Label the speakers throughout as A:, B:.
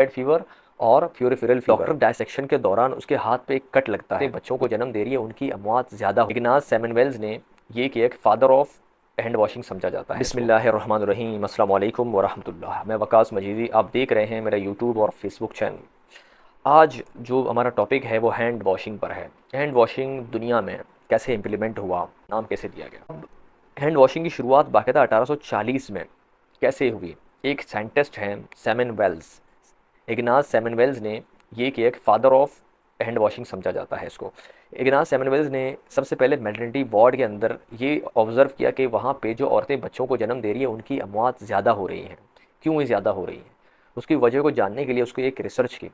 A: Child fever और प्यूरिफेरल fever. Doctor dissection के दौरान उसके हाथ पे एक कट लगता है, बच्चों को जन्म दे रही है, उनकी अमवात ज़्यादा। इग्नास सेमनवेल्स ने ये कि एक फादर ऑफ हैंड वॉशिंग समझा जाता है। बिस्मिल्लाहिर्रहमानिर्रहीम, अस्सलाम वालेकुम वरहमतुल्लाह। मैं वकास मजीदी, आप देख रहे हैं मेरा यूट्यूब और फेसबुक चैनल। आज जो हमारा टॉपिक है वो हैंड वॉशिंग पर है। हैंड वॉशिंग दुनिया में कैसे इम्प्लीमेंट हुआ, नाम कैसे दिया गया। अब हैंड वॉशिंग की शुरुआत बाकायदा 1840 में कैसे हुई। एक साइंटिस्ट हैं सैमन वेल्स, इग्नास सेमनवेल्स ने ये कि एक फादर ऑफ हैंड वॉशिंग समझा जाता है इसको। इग्नास सेमनवेल्स ने सबसे पहले मैटरनिटी वार्ड के अंदर ये ऑब्ज़र्व किया कि वहाँ पे जो औरतें बच्चों को जन्म दे रही है उनकी अमवात ज़्यादा हो रही हैं। क्यों ये ज़्यादा हो रही हैं, उसकी वजह को जानने के लिए उसको एक रिसर्च की।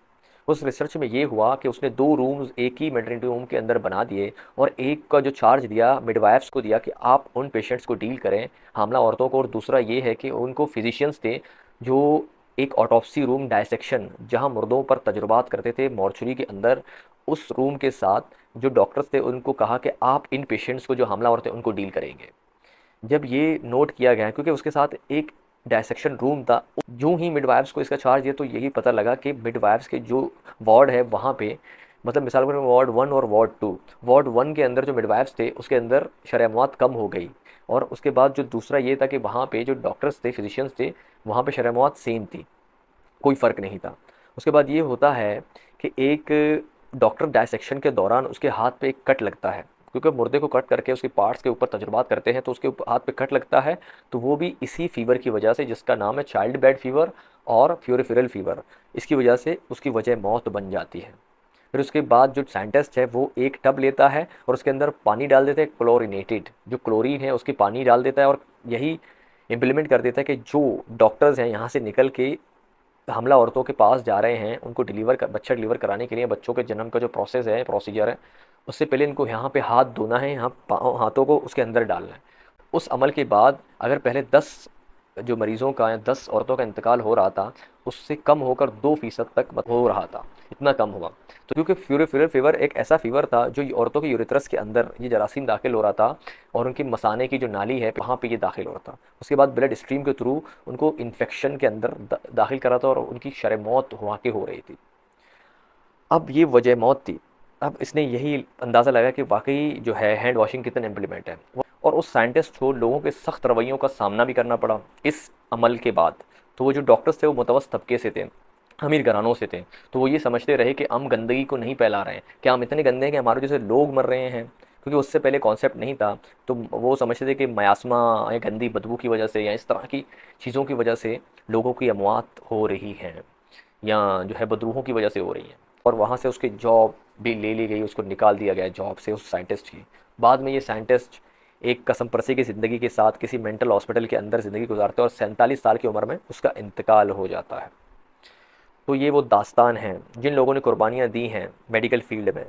A: उस रिसर्च में ये हुआ कि उसने 2 रूम्स एक ही मैटरनिटी रूम के अंदर बना दिए और एक का जो चार्ज दिया मिडवाइफ्स को दिया कि आप उन पेशेंट्स को डील करें, हामला औरतों को, और दूसरा ये है कि उनको फिजिशियंस थे जो एक ऑटोप्सी रूम डायसेक्शन जहां मुर्दों पर तजुर्बात करते थे मॉर्चरी के अंदर, उस रूम के साथ जो डॉक्टर्स थे उनको कहा कि आप इन पेशेंट्स को जो हमला औरतें उनको डील करेंगे। जब ये नोट किया गया क्योंकि उसके साथ एक डायसेक्शन रूम था, यूं ही मिडवाइफ्स को इसका चार्ज दिया तो यही पता लगा कि मिडवाइफ्स के जो वार्ड है वहाँ पे, मतलब मिसाल के वार्ड 1 और वार्ड 1 के अंदर जो मिडवाइफ्स थे उसके अंदर शरह-ए-मौत कम हो गई। और उसके बाद जो दूसरा ये था कि वहाँ पे जो डॉक्टर्स थे, फिजिशियंस थे, वहाँ पे शरह-ए-मौत सेम थी, कोई फ़र्क नहीं था। उसके बाद ये होता है कि एक डॉक्टर डायसेक्शन के दौरान उसके हाथ पे एक कट लगता है, क्योंकि मुर्दे को कट करके उसके पार्ट्स के ऊपर तजुर्बात करते हैं तो उसके हाथ पे कट लगता है। तो वो भी इसी फीवर की वजह से जिसका नाम है चाइल्ड बेड फीवर और प्यूरिफेरल फीवर, इसकी वजह से उसकी वजह मौत बन जाती है। फिर उसके बाद जो साइंटिस्ट है वो एक टब लेता है और उसके अंदर पानी डाल देता है, क्लोरिनेटेड जो क्लोरीन है उसकी पानी डाल देता है, और यही इम्प्लीमेंट कर देता है कि जो डॉक्टर्स हैं यहाँ से निकल के हमला औरतों के पास जा रहे हैं उनको बच्चा डिलीवर कराने के लिए, बच्चों के जन्म का जो प्रोसेस है, प्रोसीजर है, उससे पहले इनको यहाँ पे हाथ धोना है, यहाँ पाँव हाथों को उसके अंदर डालना है। उस अमल के बाद अगर पहले 10 जो मरीज़ों का या 10 औरतों का इंतकाल हो रहा था, उससे कम होकर 2% तक हो रहा था, इतना कम हुआ। तो क्योंकि प्यूरिफेरल फीवर एक ऐसा फीवर था जो औरतों के यूरेथ्रस के अंदर ये जरासीम दाखिल हो रहा था और उनकी मसाने की जो नाली है वहाँ पे ये दाखिल हो रहा था। उसके बाद ब्लड स्ट्रीम के थ्रू उनको इन्फेक्शन के अंदर दाखिल करा था और उनकी शरह मौत वहाँ के हो रही थी। अब ये वजह मौत थी। अब इसने यही अंदाज़ा लगाया कि वाकई जो है हैंड वॉशिंग कितना इम्प्लीमेंट है, और उस साइंटिस्ट को लोगों के सख्त रवैयों का सामना भी करना पड़ा इस अमल के बाद। तो वो जो डॉक्टर्स थे वो मुतवस्सित तबके से थे, अमीर घरानों से थे, तो वो ये समझते रहे कि हम गंदगी को नहीं फैला रहे हैं, क्या हम इतने गंदे हैं कि हमारे जैसे लोग मर रहे हैं, क्योंकि उससे पहले कॉन्सेप्ट नहीं था। तो वो समझते थे कि मयास्मा या गंदी बदबू की वजह से या इस तरह की चीज़ों की वजह से लोगों की अमवात हो रही हैं, या जो है बदरूहों की वजह से हो रही हैं। और वहाँ से उसकी जॉब भी ले ली गई, उसको निकाल दिया गया जॉब से उस साइंटिस्ट की। बाद में ये साइंटिस्ट एक कसम परसी की ज़िंदगी के साथ किसी मेंटल हॉस्पिटल के अंदर ज़िंदगी गुजारते हैं और 47 साल की उम्र में उसका इंतकाल हो जाता है। तो ये वो दास्तान है जिन लोगों ने कुर्बानियाँ दी हैं मेडिकल फील्ड में।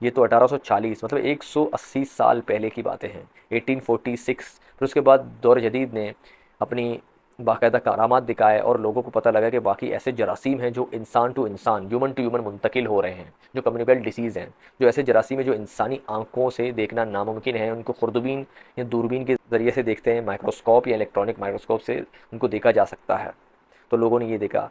A: ये तो 1840 मतलब 180 साल पहले की बातें हैं, 1846। फिर उसके बाद दौर जदीद ने अपनी बाकायदा करामात दिखाए और लोगों को पता लगा कि बाकी ऐसे जरासीम हैं जो इंसान टू इंसान, ह्यूमन टू ह्यूमन मुंतकिल हो रहे हैं, जो कम्युनिकल डिसीज़ हैं, जो ऐसे जरासीम है जो इंसानी आंखों से देखना नामुमकिन है, उनको खुर्दबीन या दूरबीन के ज़रिए से देखते हैं, माइक्रोस्कोप या इलेक्ट्रॉनिक माइक्रोस्कोप से उनको देखा जा सकता है। तो लोगों ने ये देखा,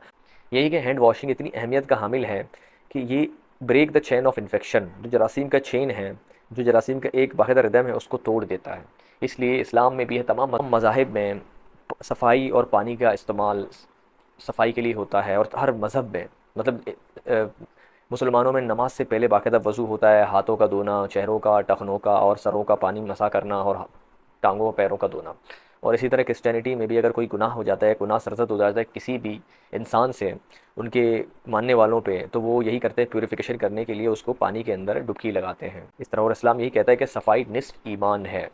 A: यही कि हैंड वॉशिंग इतनी अहमियत का हामिल है कि ये break the chain of infection, जो जरासीम का चेन है, जो जरासीम का एक बाकायदा रिदम है, उसको तोड़ देता है। इसलिए इस्लाम में भी है, तमाम मज़ाहिब में सफाई और पानी का इस्तेमाल सफाई के लिए होता है। और हर मज़हब में, मतलब मुसलमानों में नमाज से पहले बाकायदा वज़ू होता है, हाथों का धोना, चेहरों का, टखनों का और सरों का पानी मसा करना और टांगों पैरों का धोना। और इसी तरह क्रिश्चियनिटी में भी अगर कोई गुनाह हो जाता है, गुनाह सरज़द हो जाता है किसी भी इंसान से, उनके मानने वालों पे, तो वो यही करते हैं, प्यूरिफिकेशन करने के लिए उसको पानी के अंदर डुबकी लगाते हैं इस तरह। और इस्लाम यही कहता है कि सफाई निस्फ ईमान है।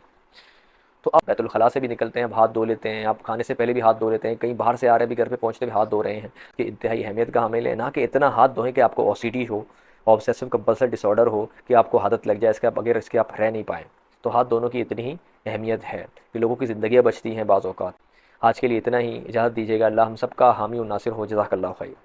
A: तो आप बैतुल खला से भी निकलते हैं, आप हाथ धो लेते हैं, आप खाने से पहले भी हाथ धो लेते हैं, कहीं बाहर से आ रहे भी घर पे पहुंचते भी हाथ धो रहे हैं, कि इंतहाई अहमियत का हामिल है। ना कि इतना हाथ धोएं कि आपको ओसीडी हो, ऑब्सेसिव कंपल्सिव डिसऑर्डर हो, कि आपको आदत लग जाए इसके बगैर इसके आप रह नहीं पाएँ। तो हाथ दोनों की इतनी ही अहमियत है कि लोगों की ज़िंदगियाँ बचती हैं बाज़ औक़ात। आज के लिए इतना ही, इजाज़त दीजिएगा। अल्लाह हम सब का हामी और नासिर हो। जज़ाकल्लाहु खैर।